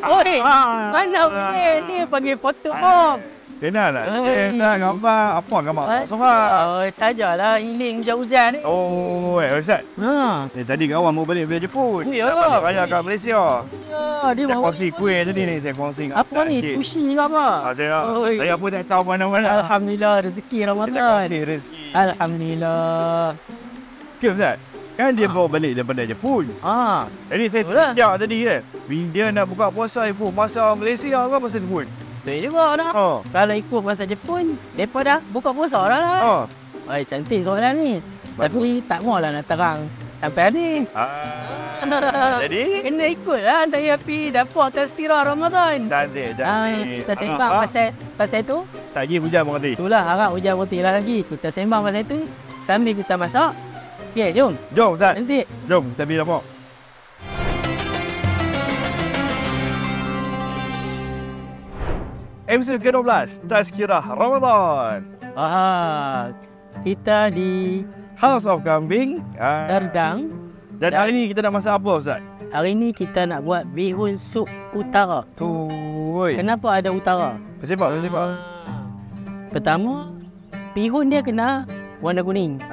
Oi, mana boleh ni panggil foto bom. Kena nak? Kena gambar apa gambar? Semua. Oh, sajalah healing hujan-hujan ni. Oh, Ustaz. Tadi kawan mau balik dari Jepun. Ya. Raya kat Malaysia. Ya, dia Saya mau kongsi kuih tadi ni, saya kongsi. apa ni? Sushi ke apa? Saya pun tak tahu mana-mana. Alhamdulillah rezeki Kita Ramadan. kongsi rezeki. Alhamdulillah. Okay, Ustaz. Kan dia bawa balik daripada Jepun. Jadi saya tanya tadi kan. Dia nak buka puasa Jepun. Masa Malaysia ke masa Jepun? Betul juga dah. Kalau ikut masa Jepun, mereka dah buka puasa dah lah. Oi, cantik soalan ni. Tapi tak maulah nak terang sampai hari. Jadi? Kena ikutlah tapi dapat tazkirah Ramadan. Cantik. Kita sembang pasal tu. Tak lagi hujan berhenti. Itulah harap hujan berhenti lah lagi. Kita sembang pasal tu sambil kita masak. Okey, jom. Jom, Ustaz. Nanti. Jom, kita pergi dapur. Episode ke-12, Tazkirah Ramadan. Kita di House of Kambing. Serdang. Dan hari ni kita nak masak apa, Ustaz? Hari ni kita nak buat bihun sup utara. Kenapa ada utara? Bersebab. Pertama, bihun dia kena warna kuning.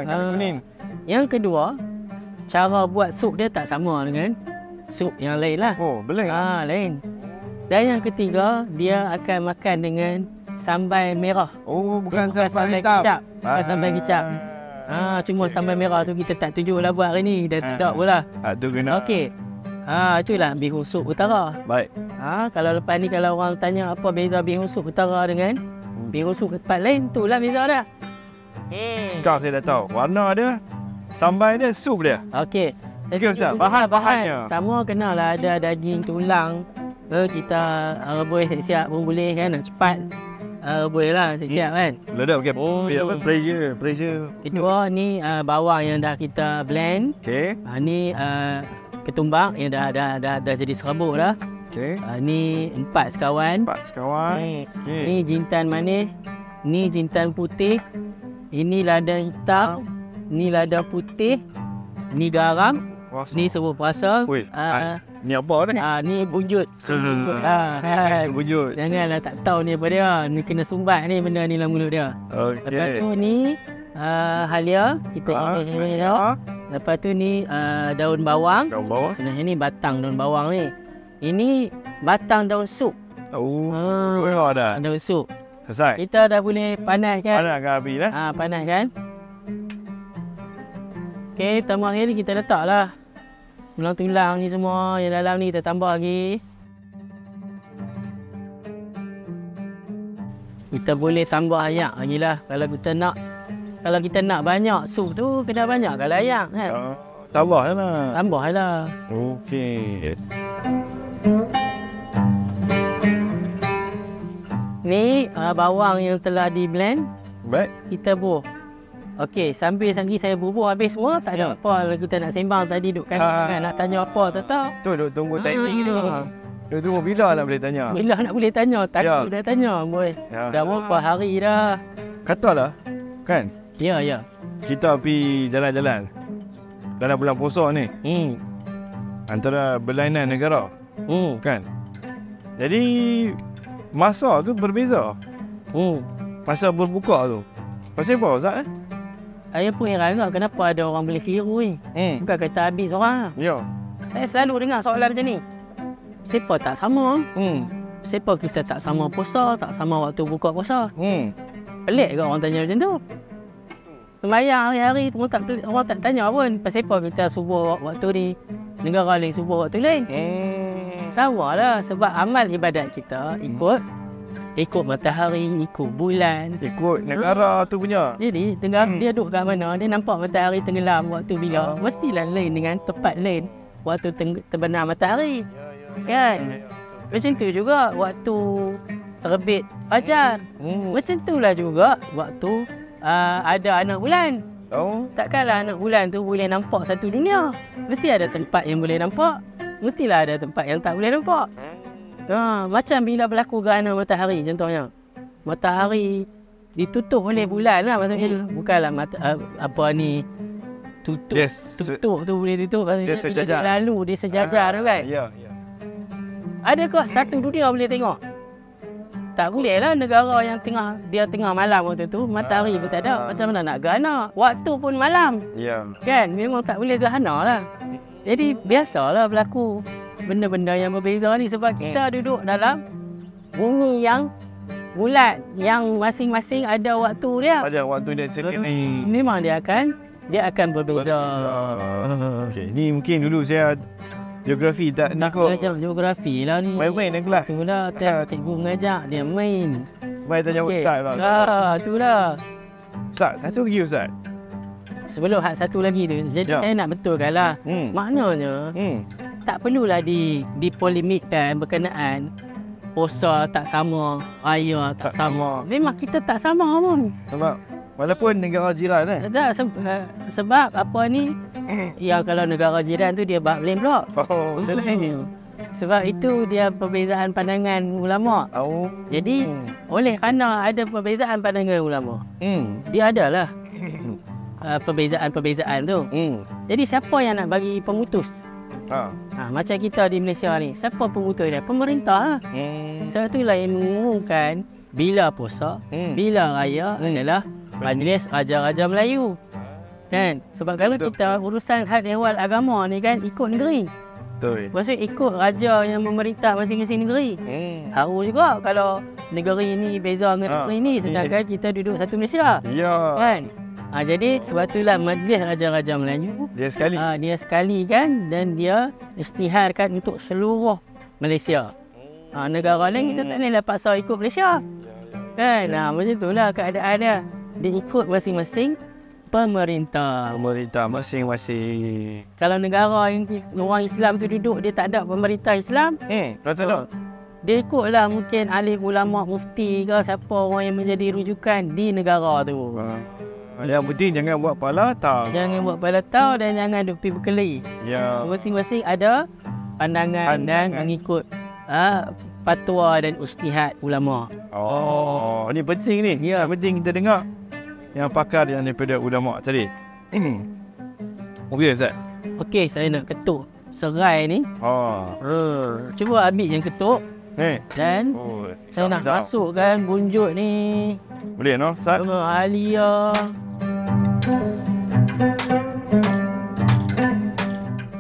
Kuning. Yang kedua, cara buat sup dia tak sama dengan sup yang lain lah. Oh, boleh. Lain. Dan yang ketiga, dia akan makan dengan sambal merah. Oh, bukan sambal kicap. Bukan sambal kicap. Cuma sambal merah tu kita tak tuju lah buat hari ni. Dah tak pula. Tu kena. Okey. Itulah bihun sup utara. Baik. Kalau lepas ni kalau orang tanya apa beza bihun sup utara dengan bihun sup tempat lain, itulah beza dah. Sekarang saya dah tahu. Warna dia, sambal dia, sup dia. Okey. Okey, Ustaz. Bahan-bahannya. Pertama kenalah ada daging tulang. Kita rebus siap-siap pun boleh kan, cepat. Boleh lah siap-siap kan. Ledak pakai pressure. Kedua ni bawang yang dah kita blend. Okey. Ni ketumbak yang dah jadi serbuk dah. Okey. Ni 4 sekawan. Okay. Ni jintan manis. Ni jintan putih. Ini lada hitam. Ni lada putih. Ni garam. Ni serbuk perasa. Ni apa ni? Ni bunjut. Bunjut. Janganlah tak tahu ni apa dia. Ni kena sumbat ni benda ni dalam mulut dia. Lepas tu ni halia. Kita ini dia. Lepas tu ni daun bawang. Sebenarnya ni batang daun bawang ni. Ini batang daun sup. Dah. Daun sup. Selesai. Kita dah boleh panas kan? Panaskan api dah. Panas kan? Okey, pertama kali kita letaklah tulang-tulang ni semua yang dalam ni kita tambah lagi. Kita boleh tambah ayak lagi lah kalau kita nak banyak sup tu kena banyak kalau ayak kan. Tambah lah. Tambah lah. Okey. Ni bawang yang telah di blend. Baik. Kita buh. Okey, sambil lagi saya bubuh habis semua, tak ada apa. Kita nak sembang tadi duk kan, nak tanya apa tak. Tu duk tunggu timing tu. Duk tunggu bila nak boleh tanya. Bila nak boleh tanya, takut dah tanya boy. Dah berapa hari dah. Katalah, kan? Ya. Kita pergi jalan-jalan dalam bulan puasa ni. Antara berlainan negara. Kan? Jadi masa tu berbeza. Masa berbuka tu. Pasal apa, Ustaz? Saya pun heran juga kenapa ada orang boleh keliru ni. Bukan kata habis orang. Ya. Saya selalu dengar soalan macam ni. Siapa tak sama? Siapa kita tak sama puasa, tak sama waktu buka puasa? Pelik ke orang tanya macam tu? Sembahyang hari-hari orang tak tanya pun. Pasal apa kita subuh waktu ni, negara lain subuh waktu lain? Sama lah sebab amal ibadat kita ikut matahari, ikut bulan, ikut negara tu punya. Jadi dia duduk kat mana, dia nampak matahari tenggelam waktu bila. Mestilah lain dengan tempat lain waktu terbenam matahari. Kan? Macam tu juga waktu terbit fajar. Macam itulah juga waktu ada anak bulan. Takkanlah anak bulan tu boleh nampak satu dunia. Mesti ada tempat yang boleh nampak. Mestilah ada tempat yang tak boleh nampak. Macam bila berlaku gerhana matahari contohnya. Matahari ditutup oleh bulan lah maksudnya. Bukanlah tutup tu boleh tutup. Dia sejajar. Lalu dia sejajar tu kan. Ya. Adakah satu dunia boleh tengok? Tak boleh lah negara yang tengah malam waktu tu, matahari pun tak ada. Macam mana nak gerhana? Waktu pun malam. Ya. Kan? Memang tak boleh gerhana lah. Jadi biasalah berlaku benda-benda yang berbeza ni sebab kita duduk dalam bumi yang bulat, yang masing-masing ada waktu dia. Ada waktu dia sendiri. Memang dia akan berbeza. Okey, ni mungkin dulu saya geografi tak nak belajar geografi lah ni. Main-main dalam kelas. Itulah cikgu mengajak dia main. Main tanya ustaz lah. Itulah. Ustaz, satu lagi ustaz. Sebelum satu lagi tu, jadi saya nak betulkan lah. Maknanya tak perlulah dipolemikkan berkenaan puasa tak sama, raya tak sama. Memang kita tak sama pun. Sebab walaupun negara jiran Tak, sebab apa ni? Ya, kalau negara jiran tu dia bak blame pula. Oh, macam ni. Sebab itu dia perbezaan pandangan ulama. Oh. Jadi oleh kerana ada perbezaan pandangan ulama, dia adalah perbezaan tu. Jadi siapa yang nak bagi pemutus? Macam kita di Malaysia ni, siapa pemutus dia? Pemerintah lah. Sebab itulah yang mengumumkan bila puasa, bila raya adalah Majlis Raja-Raja Melayu. Kan? Sebab kalau kita urusan had ehwal agama ni kan ikut negeri. Betul. Maksud ikut raja yang memerintah masing-masing negeri. Haru juga kalau negeri ni beza dengan negeri ni sedangkan kita duduk satu Malaysia. Ya. Kan? Jadi sebab itulah Majlis Raja-Raja Melayu Dia sekali. dia sekali kan, dan dia isytiharkan untuk seluruh Malaysia. Negara lain kita tak boleh paksa ikut Malaysia. Kan? Macam itulah keadaan dia. Dia ikut masing-masing pemerintah masing-masing. Kalau negara yang orang Islam tu duduk, dia tak ada pemerintah Islam, dia ikutlah mungkin alim ulama mufti ke siapa orang yang menjadi rujukan di negara tu. Yang penting jangan buat pala tahu. Jangan buat pala tahu dan jangan duk pergi berkeli. Ya. Masing-masing ada pandangan dan mengikut fatwa dan ijtihad ulama. Oh, ni penting ni. Ya, penting kita dengar yang pakar yang daripada ulama tadi. Okey, Ustaz. Okey, saya nak ketuk serai ni. Cuba ambil yang ketuk. Dan saya nak masukkan bunjuk ni. Boleh no, Ustaz? Alia.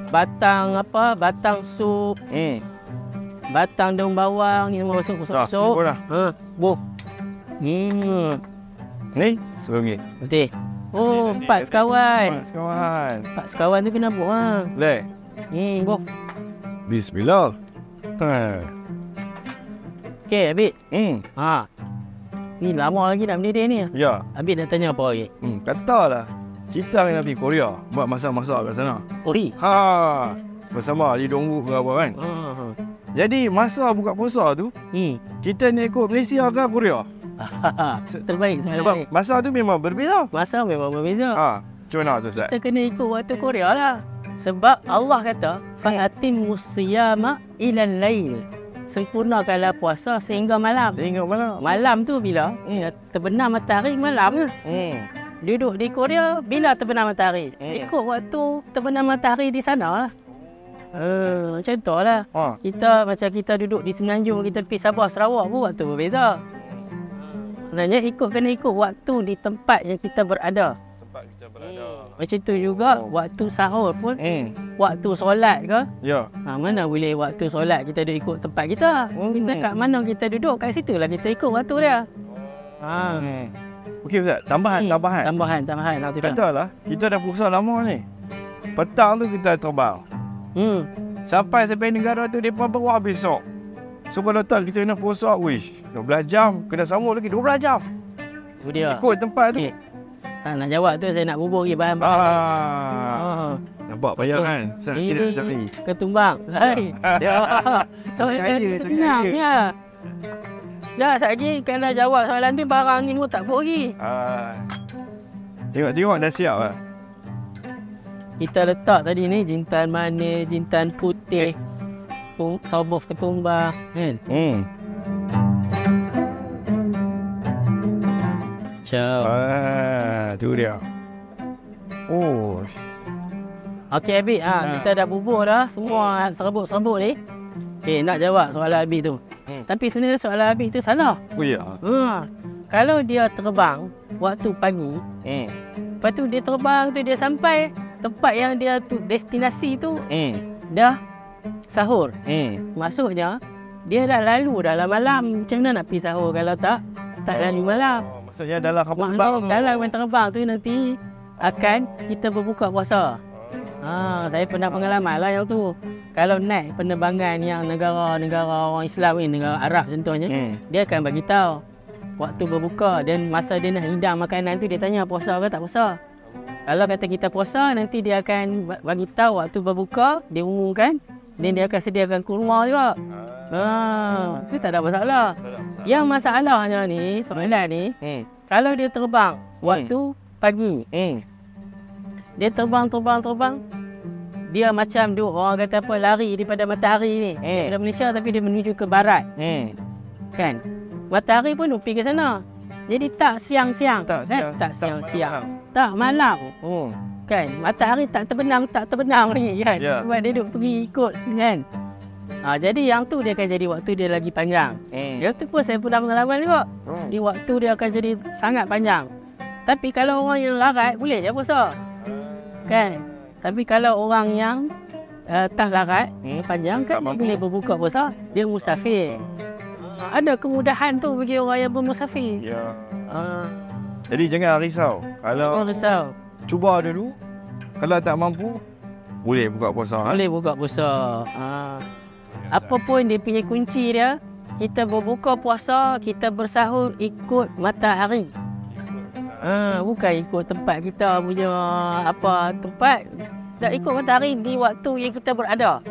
Batang apa? Batang sup. Batang daun bawang ni masuk. Buh. Ni sebelum ni. Betul. Oh, empat sekawan. Empat sekawan tu kena buat. Boleh. Buh. Bismillah. Okey, Abid. Ni lama lagi nak benda ni. Ya. Abid nak tanya apa lagi? Katalah. Kita nak pergi Korea buat masak-masak kat sana. Bersama di Donggu ke apa kan. Jadi masa buka puasa tu, kita ni ikut Malaysia ke Korea? Terbaik sebab masa tu memang berbeza. Masa memang berbeza. Macam mana tu, Ustaz? Kita kena ikut waktu Korea lah. Sebab Allah kata, fa'atimmus siyama ilal lail. Sempurnakanlah puasa sehingga malam. Malam tu bila? Terbenam matahari malam ke? Duduk di Korea, bila terbenam matahari? Ikut waktu terbenam matahari di sana lah. Contohlah. Kita macam kita duduk di Semenanjung, kita pergi Sabah, Sarawak pun waktu berbeza. Sebenarnya kena ikut waktu di tempat yang kita berada. Macam tu juga waktu sahur pun, waktu solat ke? Ya. Mana boleh waktu solat kita duduk ikut tempat kita. Kita kat mana kita duduk, kat situ lah kita ikut waktu dia. Okey, Ustaz, tambahan. Katalah kita dah puasa lama ni. Petang tu kita terbang. Sampai negara tu depa baru habis sok. So kalau tak kita kena puasa 12 jam, kena sambung lagi 12 jam. Tu dia. Ikut tempat tu. Nak jawab tu saya nak bubuh lagi bahan. Nampak payah kan? Saya cari. Ketumbang. Ya. Soalan senang ya. Dah lagi kena jawab soalan tu barang ni pun tak boleh lagi. Tengok dah siap lah. Kita letak tadi ni jintan manis, jintan putih, sabuf ketumbang kan. Ciao. Tu dia. Okey Abid, kita dah bubur dah semua serbuk-serbuk ni. Okay, nak jawab soalan Habib tu. Tapi sebenarnya soalan Habib tu salah. Oh ya. Kalau dia terbang waktu pagi, lepas tu dia terbang tu dia sampai tempat yang dia tu destinasi tu dah sahur. Maksudnya dia dah lalu dalam malam. Macam mana nak pergi sahur kalau tak lalu malam? Maksudnya dalam kapal terbang. Dalam kapal terbang tu nanti akan kita berbuka puasa. Saya pernah pengalaman lah yang tu. Kalau naik penerbangan yang negara-negara orang Islam ni, negara Arab contohnya, dia akan bagi tahu waktu berbuka dan masa dia nak hidang makanan tu dia tanya puasa ke tak puasa. Kalau kata kita puasa, nanti dia akan bagi tahu waktu berbuka, dia umumkan, dan dia akan sediakan kurma juga. Itu tak ada masalah. Yang masalahnya ni, soalan ni, kalau dia terbang waktu pagi, dia terbang, dia macam orang kata apa, lari daripada matahari ni. Daripada Malaysia tapi dia menuju ke barat. Kan? Matahari pun pergi ke sana. Jadi tak siang-siang. Tak siang-siang. Tak malam. Kan? Matahari tak terbenam lagi kan. Sebab dia duduk pergi ikut kan. Jadi yang tu dia akan jadi waktu dia lagi panjang. Yang tu pun saya pernah pengalaman juga. Di waktu dia akan jadi sangat panjang. Tapi kalau orang yang larat boleh je puasa. Kan? Tapi kalau orang yang tak larat panjang kan dia boleh berbuka puasa, dia musafir. Ada kemudahan tu bagi orang yang bermusafir. Ya. Jadi jangan risau. Kalau cuba dulu. Kalau tak mampu, boleh buka puasa. Boleh buka puasa. Apa pun dia punya kunci dia, kita berbuka puasa, kita bersahur ikut matahari. Bukan ikut tempat kita punya apa tempat. Tak ikut matahari di waktu yang kita berada.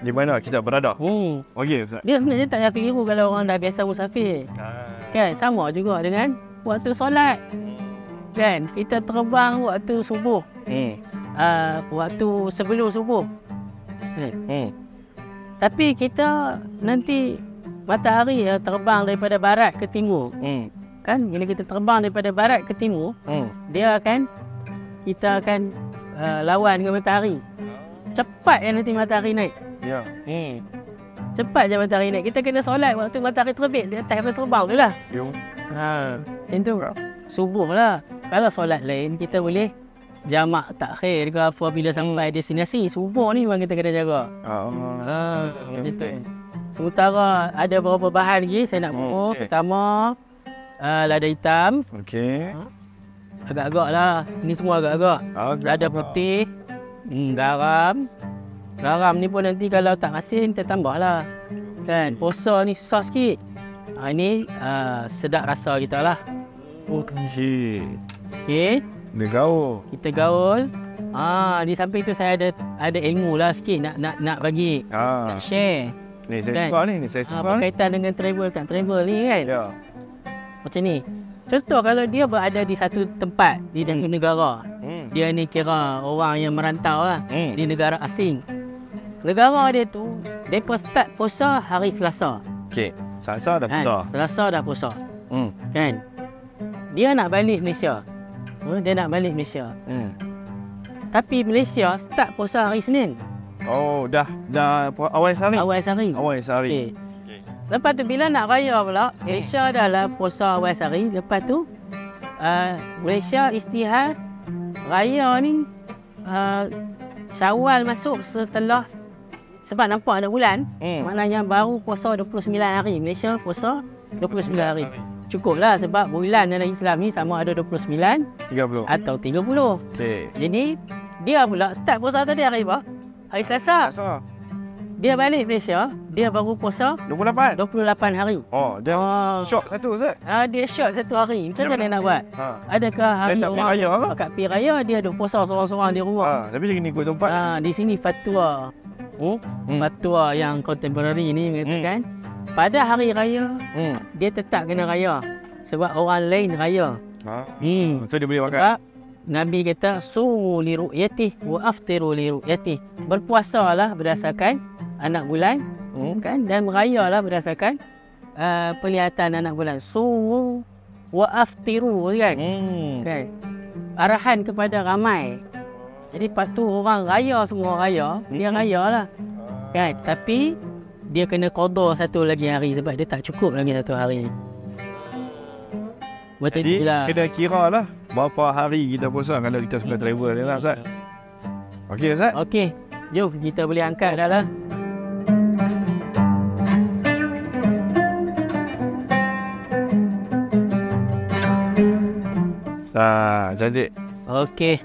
Di mana kita berada? Okey, Ustaz. Dia sebenarnya tak payah keliru kalau orang dah biasa musafir. Kan, sama juga dengan waktu solat. Kan, kita terbang waktu subuh. Waktu sebelum subuh. Tapi kita nanti matahari terbang daripada barat ke timur. Kan, bila kita terbang daripada barat ke timur, kita akan lawan dengan matahari. Cepat nanti matahari naik. Ya. Cepat je matahari naik. Kita kena solat waktu matahari terbit. Di atas kapal terbang tu lah. Macam tu. Subuh lah. Kalau solat lain, kita boleh jamak takhir ke apa bila sampai destinasi. Subuh ni memang kita kena jaga. Macam tu. Sementara ada beberapa bahan lagi saya nak buat. Pertama, lada hitam. Agak-agak lah. Ini semua agak-agak. Lada putih. Garam. Garam ni pun nanti kalau tak masin kita tambah lah. Kan, puasa ni susah sikit. Ini sedap rasa kita lah. Okey. Dia gaul. Kita gaul. Di samping tu saya ada ilmu lah sikit nak bagi. Nak share. Ni saya suka ni. Saya suka berkaitan dengan travel ni kan. Ya. Macam ni. Contoh kalau dia berada di satu tempat di satu negara. Dia ni kira orang yang merantau lah. Di negara asing. Negara dia tu, mereka start puasa hari Selasa. Okey, Selasa dah puasa. Selasa dah puasa. Kan? Dia nak balik Malaysia. Tapi Malaysia start puasa hari Senin. Oh, dah awal sehari. Awal sehari. Lepas tu bila nak raya pula, Malaysia dah lah puasa awal sehari. Lepas tu Malaysia istihad raya ni Syawal masuk setelah, sebab nampak ada bulan, maknanya baru puasa 29 hari. Malaysia puasa 29 hari. Cukuplah sebab bulan dalam Islam ni sama ada 29, 30 atau 30. Jadi dia pula start puasa tadi hari apa? Hari Selasa. Dia balik Malaysia, dia baru puasa 28 hari. Dia short satu Ustaz. Dia short satu hari. Macam mana nak buat? Adakah hari orang raya apa? Kat pi raya dia duk puasa seorang-seorang di rumah. Tapi dia kena ikut tempat. Di sini fatwa. Fatwa yang contemporary ni mengatakan pada hari raya dia tetap kena raya sebab orang lain raya. So dia boleh makan. Sebab Nabi kata sumu li ru'yati wa aftiru li ru'yati. Berpuasalah berdasarkan anak bulan kan, dan merayalah berdasarkan penglihatan anak bulan. Sumu wa aftiru kan. Kan. Arahan kepada ramai. Jadi lepas tu orang raya semua raya, dia raya lah. Kan? Tapi dia kena qada satu lagi hari sebab dia tak cukup lagi satu hari. Macam jadi itulah. Kena kira lah berapa hari kita puasa kalau kita suka travel ni lah, Ustaz. Okey, Ustaz? Okey. Jom kita boleh angkat dah lah. Cantik. Okey.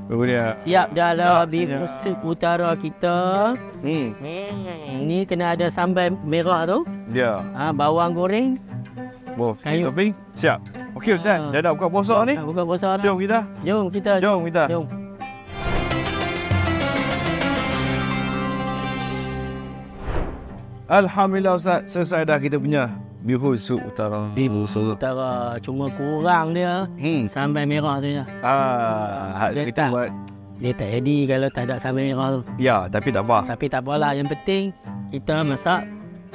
Kemudian siap dah lah bihun soup utara kita. Ni kena ada sambal merah tu. Ya. Bawang goreng. Kayu topping. Siap. Okey, Ustaz. Dah buka puasa ni. Buka puasa dah. Jom kita. Jom. Alhamdulillah, Ustaz. Selesai dah kita punya bihun soup utara. Bihun soup utara. Cuma kurang dia sambal merah tu je. Kita buat. Dia tak jadi kalau tak ada sambal merah tu. Ya, tapi tak apa. Tapi tak apalah. Yang penting kita masak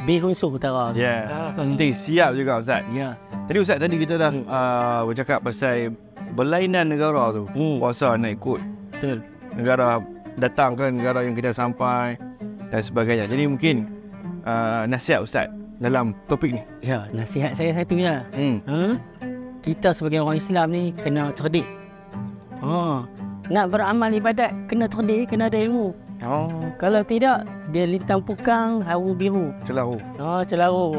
bihun soup utara. Ya. Penting siap juga, Ustaz. Ya. Jadi Ustaz, tadi kita dah bercakap pasal berlainan negara tu. Puasa nak ikut. Betul. Negara datang ke negara yang kita sampai dan sebagainya. Jadi mungkin nasihat Ustaz dalam topik ni. Ya, nasihat saya satu je. Kita sebagai orang Islam ni kena cerdik. Nak beramal ibadat kena cerdik, kena ada ilmu. Kalau tidak, dia lintang pukang, hawu biru. Celaru. Celaru.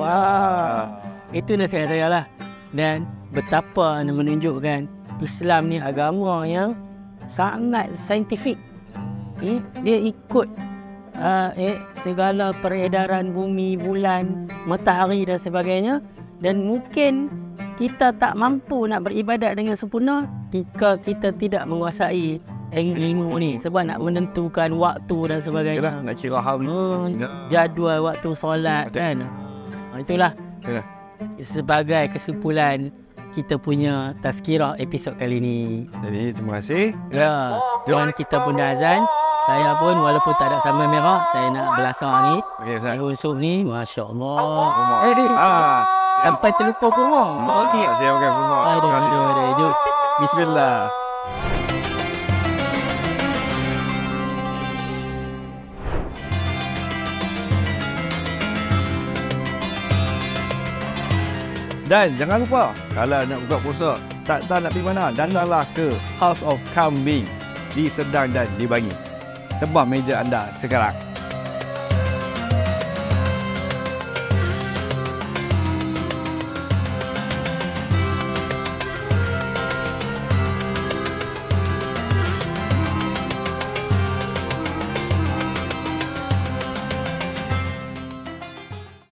Itu nasihat saya lah. Dan betapa menunjukkan Islam ni agama yang sangat saintifik. Dia ikut segala peredaran bumi, bulan, matahari dan sebagainya. Dan mungkin kita tak mampu nak beribadat dengan sempurna jika kita tidak menguasai ilmu ni, sebab nak menentukan waktu dan sebagainya. Yalah, nak ciraham jadual waktu solat kan. Itulah. Sebagai kesimpulan kita punya tazkirah episod kali ni. Jadi terima kasih. Ya. Dan kita pun dah azan. Saya pun walaupun tak ada sambal merah, saya nak belasah ni. Bihun soup ni, masya-Allah. Sampai terlupa kurma. Okey. Saya makan kurma. Aduh. Bismillah. Dan jangan lupa, kalau nak buka puasa, tak tahu nak pergi mana, datanglah ke House of Kambing di Serdang dan di Bangi. Tebah meja anda sekarang.